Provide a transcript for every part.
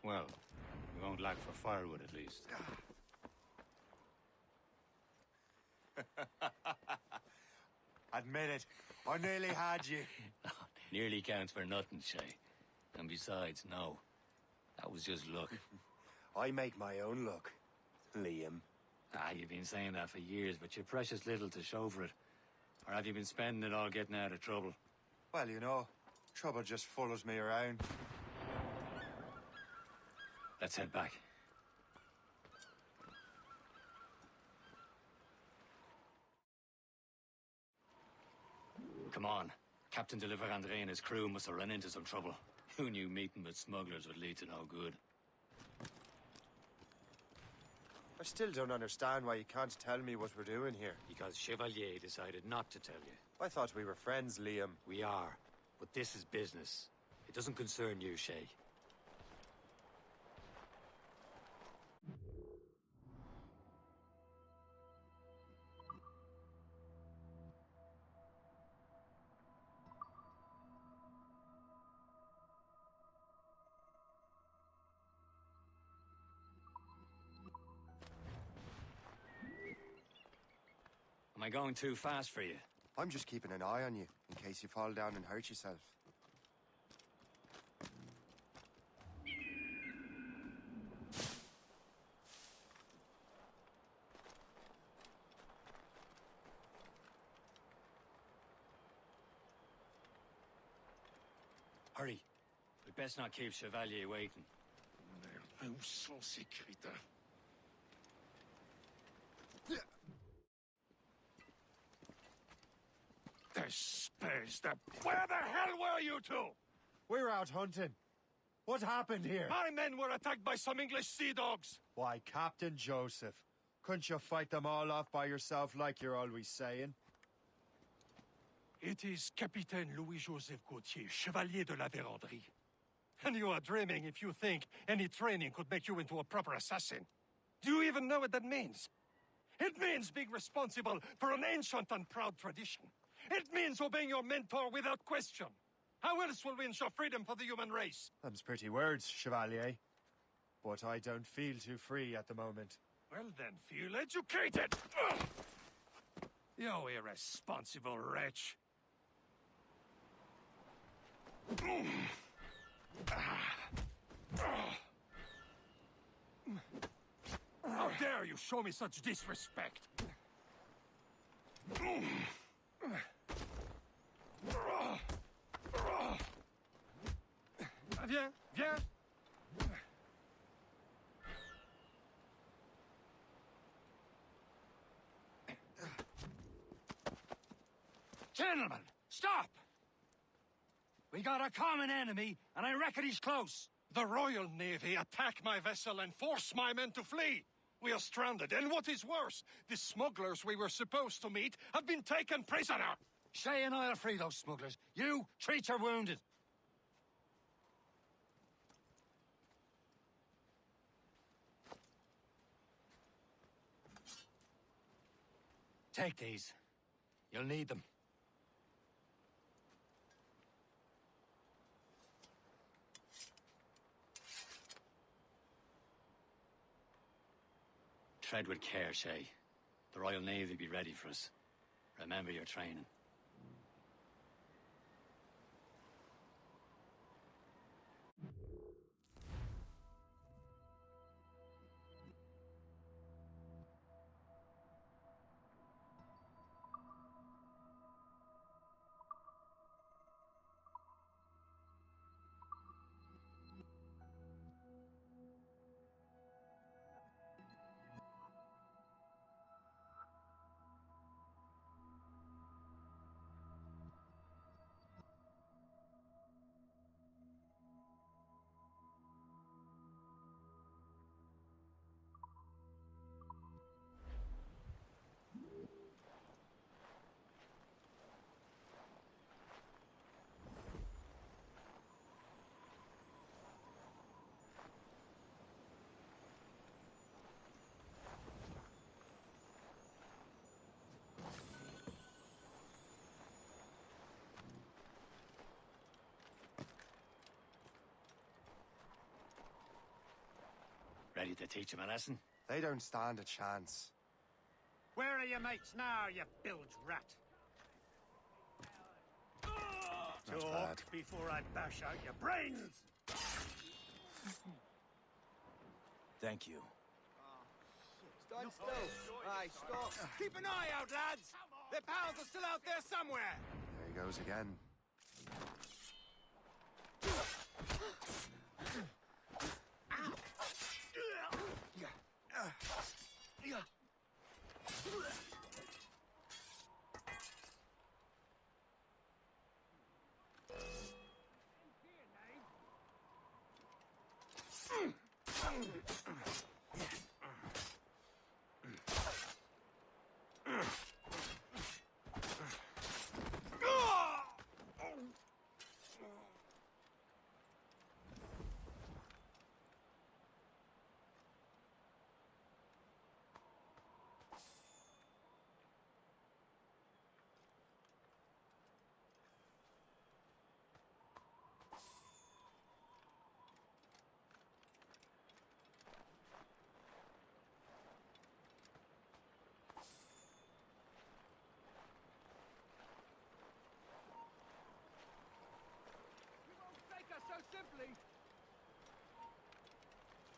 Well, we won't lack for firewood at least. Admit it, I nearly had you. Nearly counts for nothing, Shay. And besides, no. That was just luck. I make my own luck, Liam. You've been saying that for years, but you're precious little to show for it. Or have you been spending it all getting out of trouble? Well, you know, trouble just follows me around. Let's head back. Come on. Captain de Liverandre and his crew must have run into some trouble. Who knew meeting with smugglers would lead to no good? I still don't understand why you can't tell me what we're doing here. Because Chevalier decided not to tell you. I thought we were friends, Liam. We are. But this is business. It doesn't concern you, Shay. Am I going too fast for you? I'm just keeping an eye on you, in case you fall down and hurt yourself. Hurry. We'd best not keep Chevalier waiting. Merde, où sont ces crétins? Where the hell were you two? We're out hunting. What happened here? My men were attacked by some English sea dogs. Why, Captain Joseph. Couldn't you fight them all off by yourself like you're always saying? It is Capitaine Louis-Joseph Gauthier, Chevalier de la Vérendrye. And you are dreaming if you think any training could make you into a proper assassin. Do you even know what that means? It means being responsible for an ancient and proud tradition. It means obeying your mentor without question. How else will we ensure freedom for the human race? Them's pretty words, Chevalier. But I don't feel too free at the moment. Well then, feel educated! Ugh! You irresponsible wretch. How dare you show me such disrespect? Viens, viens. Gentlemen, stop! We got a common enemy, and I reckon he's close. The Royal Navy attack my vessel and force my men to flee. We are stranded, and what is worse, the smugglers we were supposed to meet have been taken prisoner. Shay and I'll free those smugglers. You, treat your wounded. Take these. You'll need them. Tread with care, Shay. The Royal Navy will be ready for us. Remember your training. Ready to teach him a lesson? They don't stand a chance. Where are your mates now, you bilge rat? Not Talk bad. before I bash out your brains! Thank you. Stand still. Aye, stop. Keep an eye out, lads! Their pals are still out there somewhere! There he goes again.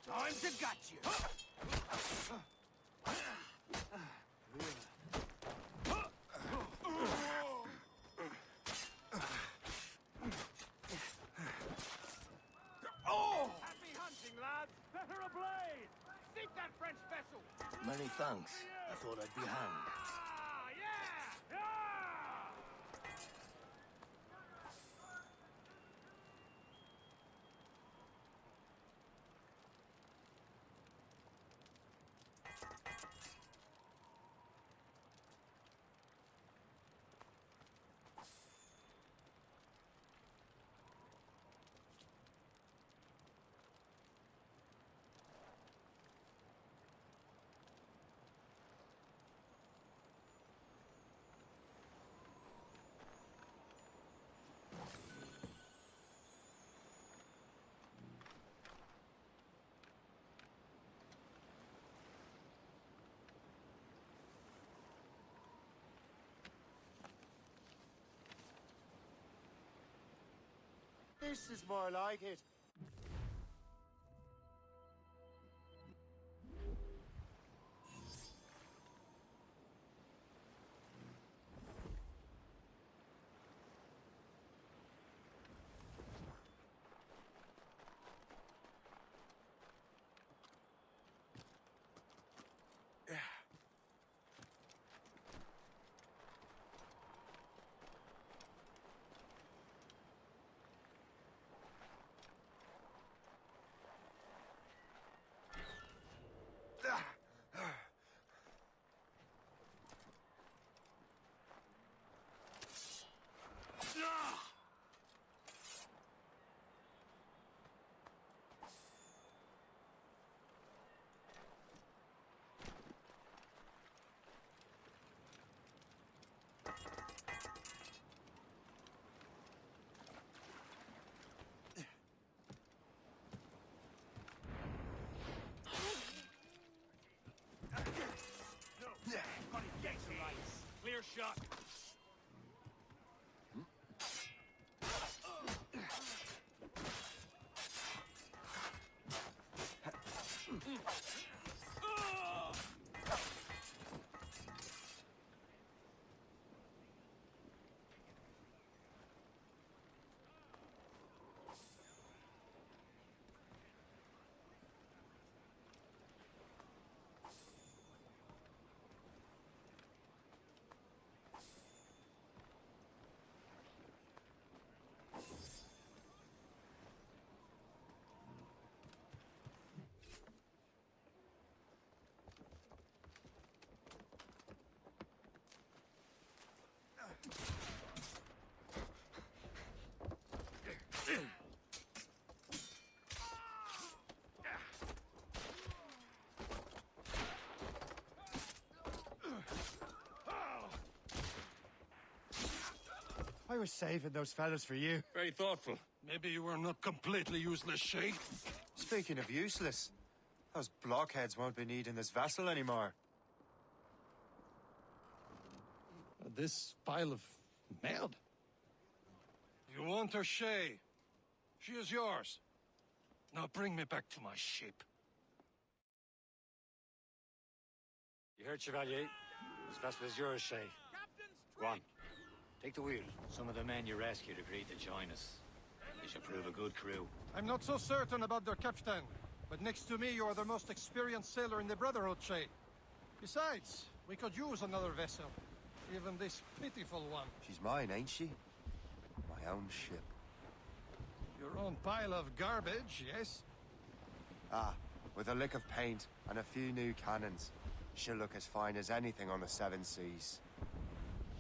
Time to gut you! Happy hunting, lads! Better ablaze! Sink that French vessel! Many thanks. I thought I'd be hanged. Ah, yeah! Yeah! This is more like it. Clear shot! I was saving those fellas for you. Very thoughtful. Maybe you were not completely useless, Shay. Speaking of useless, Those blockheads won't be needing this vessel anymore. This pile of merd? You want her, Shay? She is yours. Now bring me back to my ship. You heard, Chevalier? This vessel is yours, Shay. Go on. Take the wheel. Some of the men you rescued agreed to join us. They should prove a good crew. I'm not so certain about their captain, but next to me you are the most experienced sailor in the Brotherhood, Shay. Besides, we could use another vessel. Even this pitiful one. She's mine, ain't she? My own ship. Your own pile of garbage, yes? Ah, with a lick of paint and a few new cannons. She'll look as fine as anything on the Seven Seas.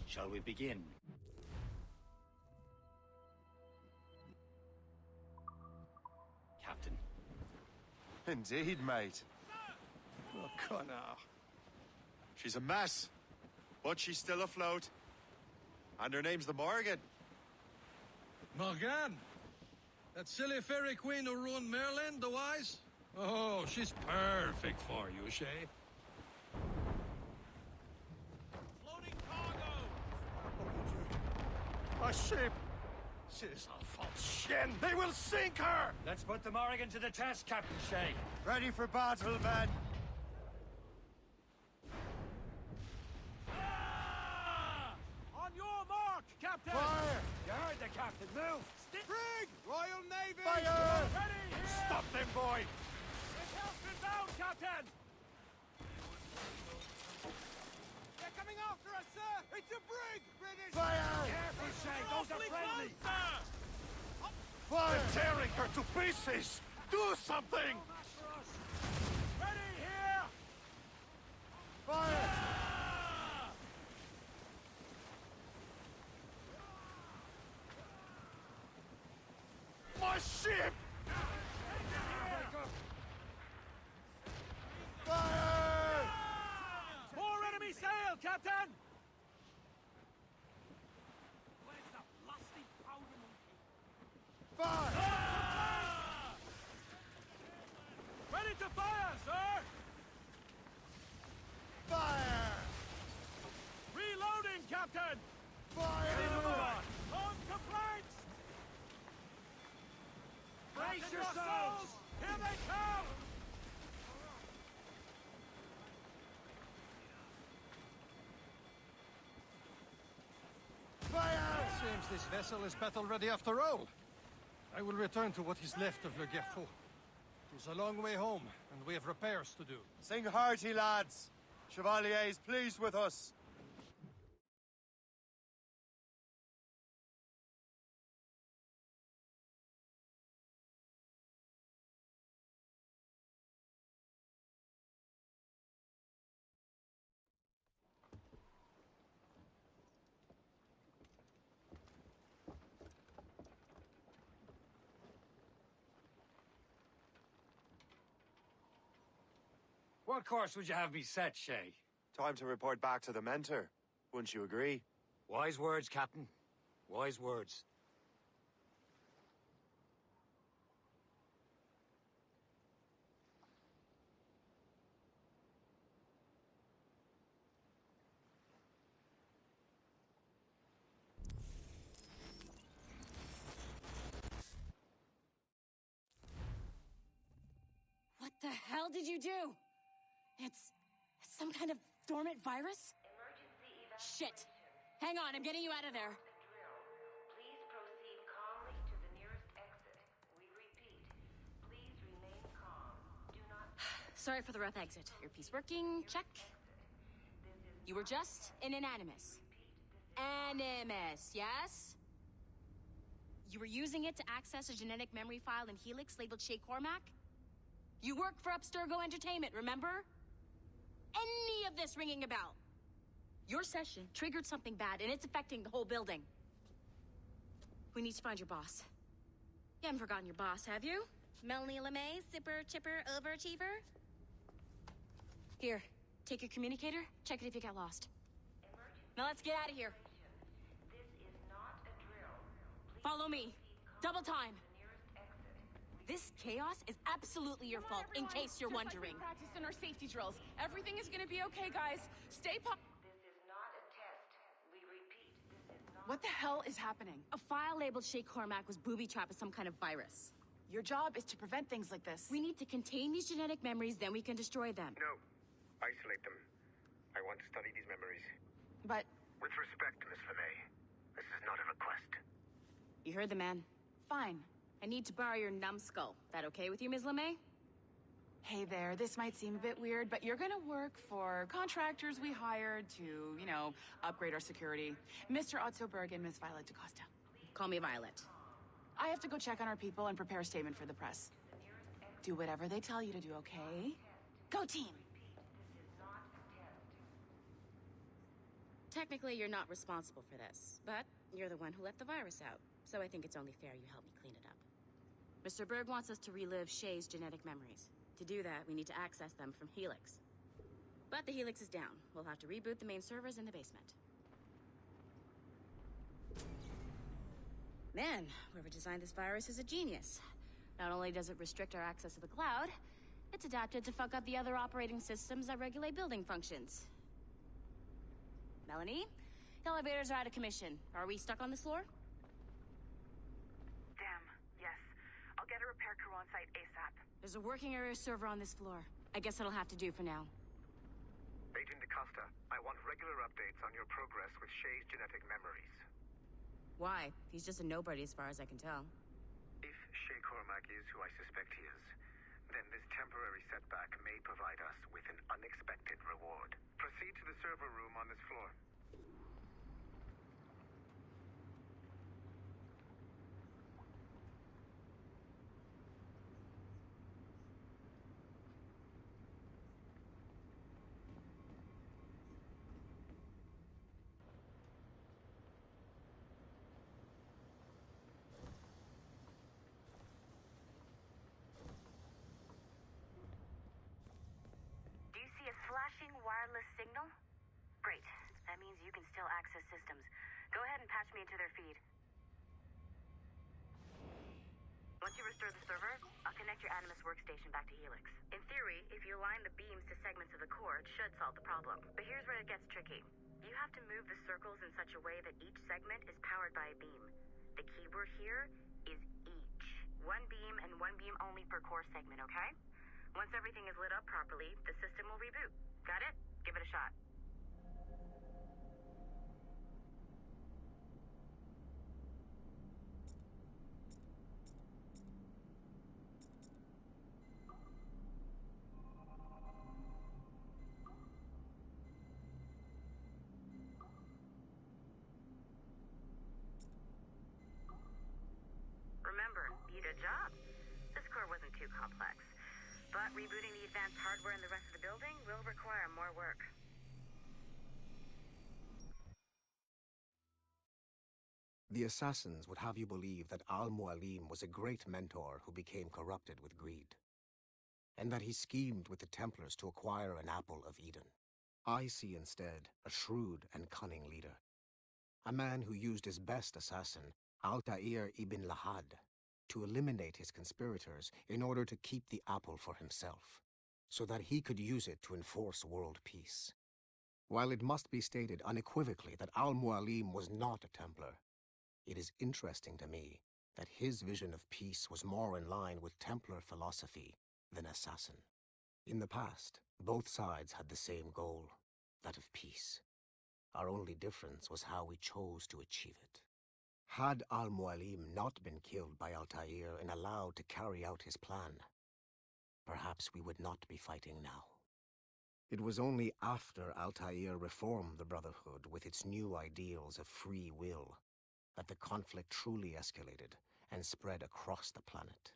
Shall we begin? Captain. Indeed, mate. Oh, connard. She's a mess, but she's still afloat. And her name's the Morgan. Morgane? That silly fairy queen who ruined Merlin, the Wise? Oh, she's perfect for you, Shay. Floating cargo! A ship! She's a false shin! They will sink her! Let's put the Morrigan to the test, Captain Shay. Ready for battle, men! On your mark, Captain! Fire! You heard the captain. Move! Brig! Royal Navy! Fire! Ready here! Stop them, boy! It's Hellfin bound, Captain! They're coming after us, sir! It's a brig! British! Fire! Careful, Shay. Those are friendly. Fire! Tearing her to pieces! Do something! Ready here! Fire! My ship! Fire! More enemy sail, Captain! Where's the lusty powder monkey? Fire! Ready to fire, sir! Fire! Reloading, Captain! Fire! On to planks! Brace Fasten yourselves! Here they come! Fire! Seems this vessel is battle-ready after all. I will return to what is left of Le Guerfou. It is a long way home, and we have repairs to do. Sing hearty, lads. Chevalier is pleased with us. What course would you have me set, Shay? Time to report back to the mentor. Wouldn't you agree? Wise words, Captain. Wise words. What the hell did you do? It's some kind of dormant virus? Shit. Hang on, I'm getting you out of there. Please proceed calmly to the nearest exit. We repeat, please remain calm. Do not Sorry for the rough exit. Earpiece working, check. You were just in an Animus. Animus, yes? You were using it to access a genetic memory file in Helix labeled Shay Cormac? You work for Abstergo Entertainment, remember? Any of this ringing a bell? Your session triggered something bad, and it's affecting the whole building. We need to find your boss. You haven't forgotten your boss, have you? Melanie LeMay, zipper, chipper, overachiever? Here, take your communicator, check it if you got lost. Now let's get out of here. This is not a drill. Please Follow me. Double time. the nearest exit. We This chaos is absolutely your fault, in case you're wondering. Practice in our safety drills. Everything is gonna be okay, guys. Stay This is not a test. We repeat, this is not... What the hell is happening? A file labeled Shay Cormac was booby-trapped with some kind of virus. Your job is to prevent things like this. We need to contain these genetic memories, then we can destroy them. No. Isolate them. I want to study these memories. But With respect, Miss LeMay, this is not a request. You heard the man. fine. I need to borrow your numbskull. That okay with you, Ms. LeMay? Hey there, this might seem a bit weird, but you're gonna work for contractors we hired to, you know, upgrade our security. Mr. Otzoberg and Miss Violet DaCosta. Call me Violet. I have to go check on our people and prepare a statement for the press. Do whatever they tell you to do, okay? Go team! Technically, you're not responsible for this, but you're the one who let the virus out, so I think it's only fair you help me clean it up. Mr. Berg wants us to relive Shay's genetic memories. To do that, we need to access them from Helix. But the Helix is down. We'll have to reboot the main servers in the basement. Man, whoever designed this virus is a genius. Not only does it restrict our access to the cloud, it's adapted to fuck up the other operating systems that regulate building functions. Melanie? The elevators are out of commission. Are we stuck on this floor? Damn, yes. I'll get a repair crew on site ASAP. There's a working area server on this floor. I guess that'll have to do for now. Agent DaCosta, I want regular updates on your progress with Shay's genetic memories. Why? He's just a nobody as far as I can tell. If Shay Cormac is who I suspect he is, then this temporary setback may provide us with an unexpected reward. Proceed to the server room on this floor. Do you see a flashing wireless signal? Great. That means you can still access systems. Go ahead and patch me into their feed. Once you restore the server, I'll connect your Animus workstation back to Helix. In theory, if you align the beams to segments of the core, it should solve the problem. But here's where it gets tricky. You have to move the circles in such a way that each segment is powered by a beam. The keyword here is each. One beam and one beam only per core segment, okay? Once everything is lit up properly, the system will reboot. Got it? Give it a shot. Remember, good job. This core wasn't too complex. But rebooting the advanced hardware in the rest of the building will require more work. The assassins would have you believe that Al-Mualim was a great mentor who became corrupted with greed, and that he schemed with the Templars to acquire an apple of Eden. I see instead a shrewd and cunning leader, a man who used his best assassin, Altair ibn Lahad, to eliminate his conspirators in order to keep the apple for himself, so that he could use it to enforce world peace. While it must be stated unequivocally that Al-Mualim was not a Templar, it is interesting to me that his vision of peace was more in line with Templar philosophy than assassin. In the past, both sides had the same goal, that of peace. Our only difference was how we chose to achieve it. Had Al-Mualim not been killed by Altair and allowed to carry out his plan, perhaps we would not be fighting now. It was only after Altair reformed the Brotherhood with its new ideals of free will that the conflict truly escalated and spread across the planet.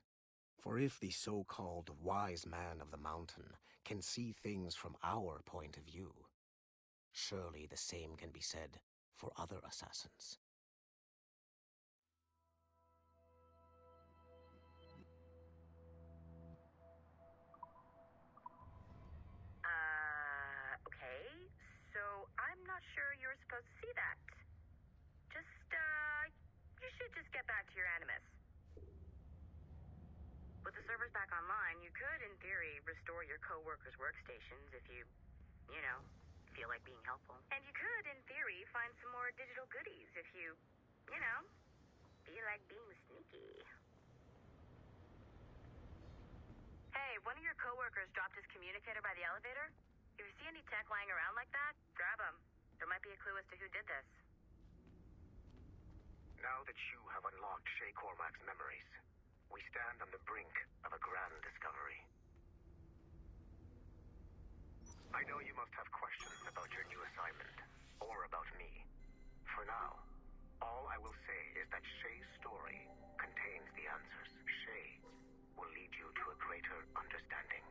For if the so-called wise man of the mountain can see things from our point of view, surely the same can be said for other assassins. Okay. So I'm not sure you were supposed to see that. You should just get back to your Animus. server's back online, you could, in theory, restore your co-workers' workstations if you feel like being helpful. And you could, in theory, find some more digital goodies if you feel like being sneaky. Hey, one of your coworkers dropped his communicator by the elevator. If you see any tech lying around like that, grab him. There might be a clue as to who did this. Now that you have unlocked Shay Cormac's memories, we stand on the brink of a grand discovery. I know you must have questions about your new assignment, or about me. For now, all I will say is that Shay's story contains the answers. Shay will lead you to a greater understanding.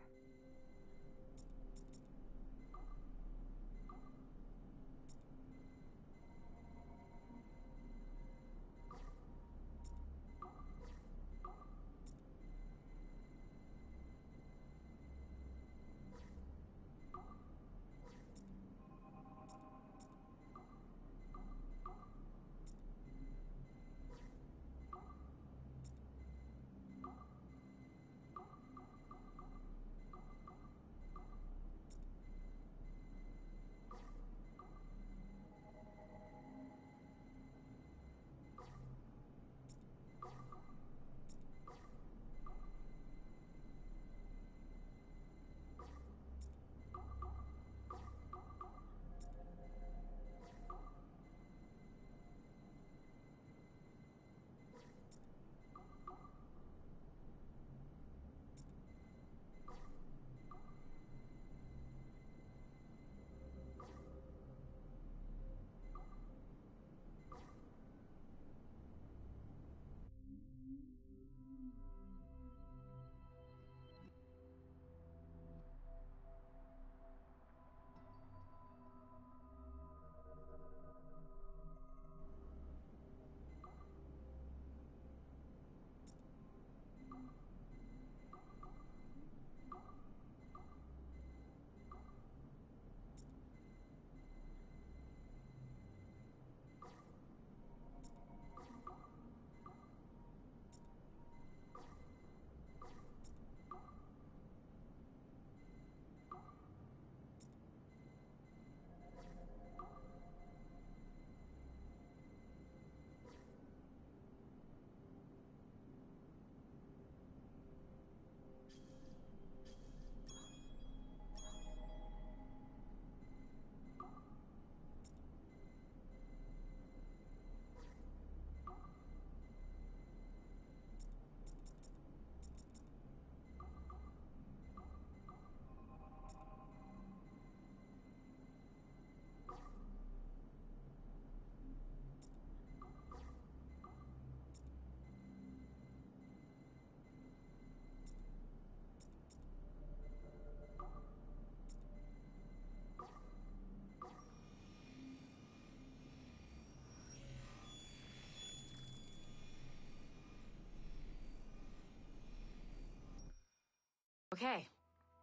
Okay.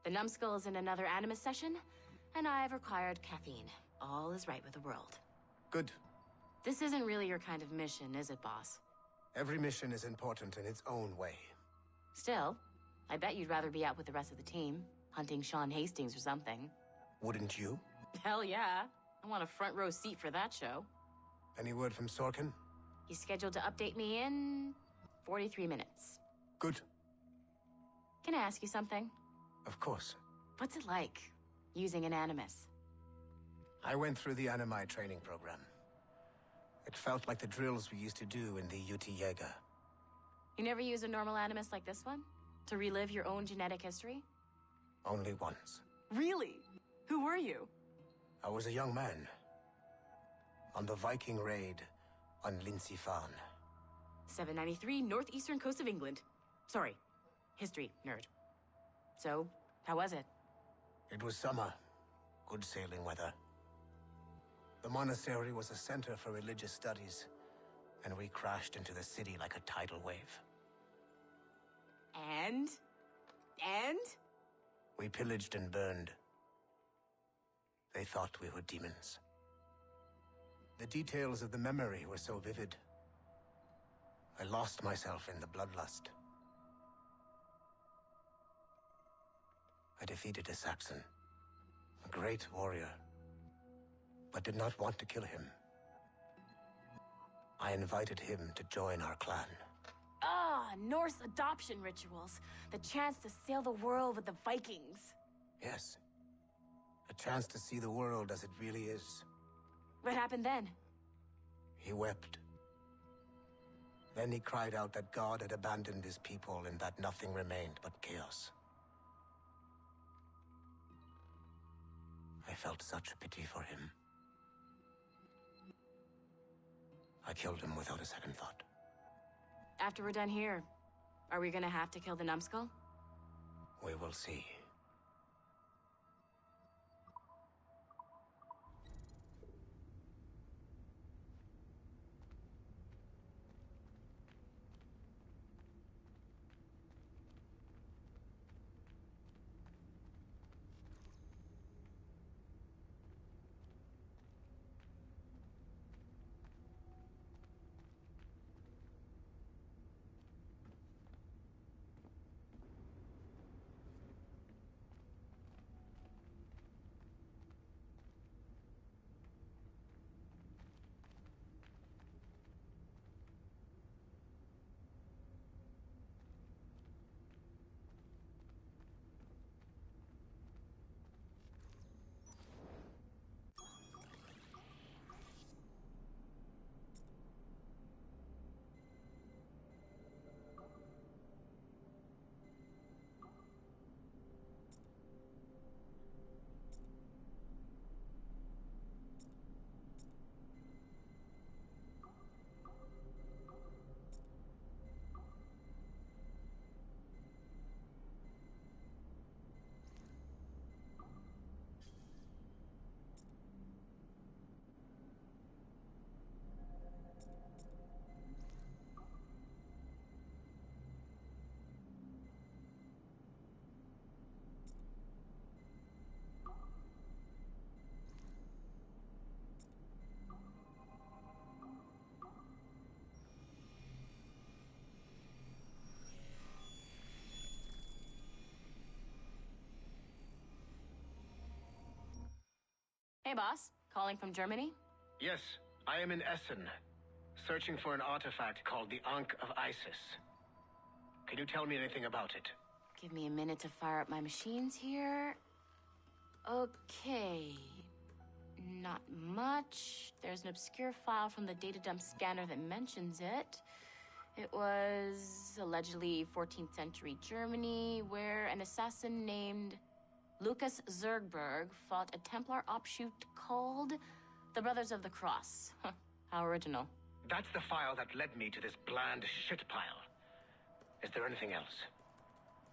The numbskull is in another Animus session, and I've required caffeine. All is right with the world. Good. This isn't really your kind of mission, is it, boss? Every mission is important in its own way. Still, I bet you'd rather be out with the rest of the team, hunting Sean Hastings or something. Wouldn't you? Hell yeah. I want a front row seat for that show. Any word from Sorkin? He's scheduled to update me in 43 minutes. Good. Can I ask you something? Of course. What's it like, using an Animus? I went through the Animi training program. It felt like the drills we used to do in the UT Jaeger. You never use a normal Animus like this one? To relive your own genetic history? Only once. Really? Who were you? I was a young man. On the Viking raid on Lindsey Farn. 793, northeastern coast of England. Sorry, history nerd. So, how was it? It was summer. Good sailing weather. The monastery was a center for religious studies, and we crashed into the city like a tidal wave. And? We pillaged and burned. They thought we were demons. The details of the memory were so vivid. I lost myself in the bloodlust. I defeated a Saxon, a great warrior, but did not want to kill him. I invited him to join our clan. Ah, Norse adoption rituals. The chance to sail the world with the Vikings. Yes. A chance to see the world as it really is. What happened then? He wept. Then he cried out that God had abandoned his people and that nothing remained but chaos. I felt such pity for him. I killed him without a second thought. After we're done here, are we gonna have to kill the numbskull? We will see. Hey, boss. Calling from Germany? Yes, I am in Essen, searching for an artifact called the Ankh of Isis. Can you tell me anything about it? Give me a minute to fire up my machines here. Okay. Not much. There's an obscure file from the data dump scanner that mentions it. It was allegedly 14th century Germany, where an assassin named Lucas Zergberg fought a Templar offshoot called the Brothers of the Cross. How original. That's the file that led me to this bland shit pile. Is there anything else?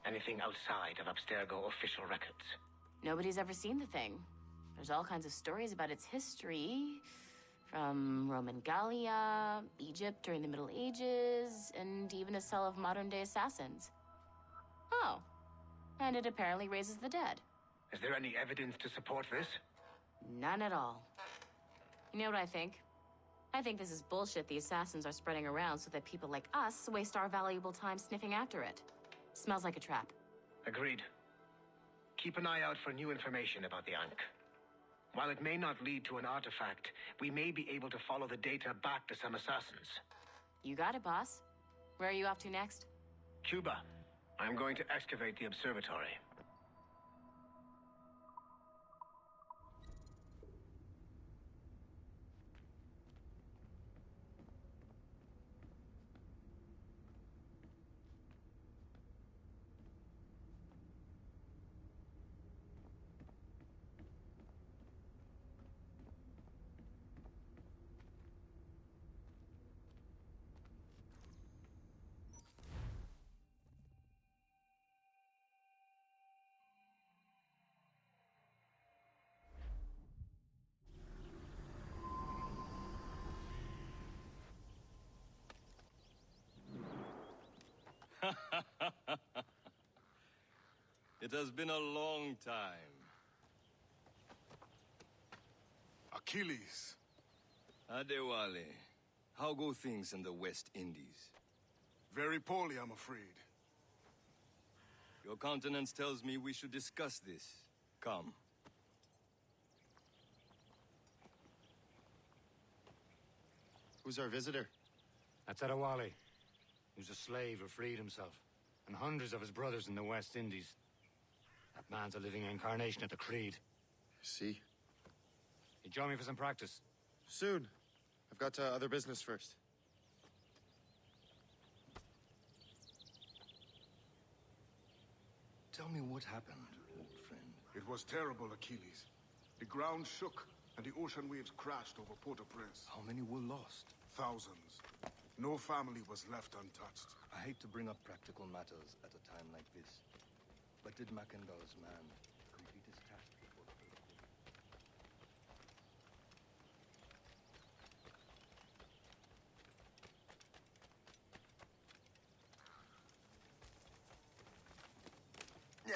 Anything outside of Abstergo official records? Nobody's ever seen the thing. There's all kinds of stories about its history. From Roman Gallia, Egypt during the Middle Ages, and even a cell of modern-day assassins. Oh. And it apparently raises the dead. Is there any evidence to support this? None at all. You know what I think? I think this is bullshit the assassins are spreading around so that people like us waste our valuable time sniffing after it. Smells like a trap. Agreed. Keep an eye out for new information about the Ankh. While it may not lead to an artifact, we may be able to follow the data back to some assassins. You got it, boss. Where are you off to next? Cuba. I'm going to excavate the observatory. It has been a long time. Achilles. Adewale, how go things in the West Indies? Very poorly, I'm afraid. Your countenance tells me we should discuss this. Come. Who's our visitor? That's Adewale. He was a slave who freed himself, and hundreds of his brothers in the West Indies. That man's a living incarnation of the Creed. See? You join me for some practice? Soon. I've got other business first. Tell me what happened, old friend. It was terrible, Achilles. The ground shook, and the ocean waves crashed over Port-au-Prince. How many were lost? Thousands. No family was left untouched. I hate to bring up practical matters at a time like this, but did Mackendall's man complete his task before the earthquake? Yeah.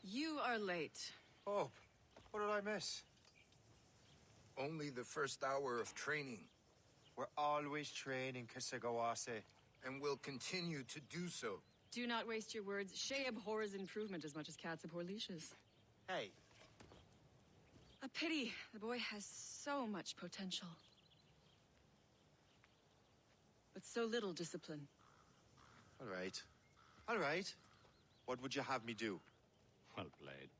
You are late. Hope, what did I miss? Only the first hour of training. We're always training, Kisagawase. And will continue to do so. Do not waste your words. Shay abhors improvement as much as cats abhor leashes. Hey. A pity. The boy has so much potential. But so little discipline. All right. All right. What would you have me do? Well played.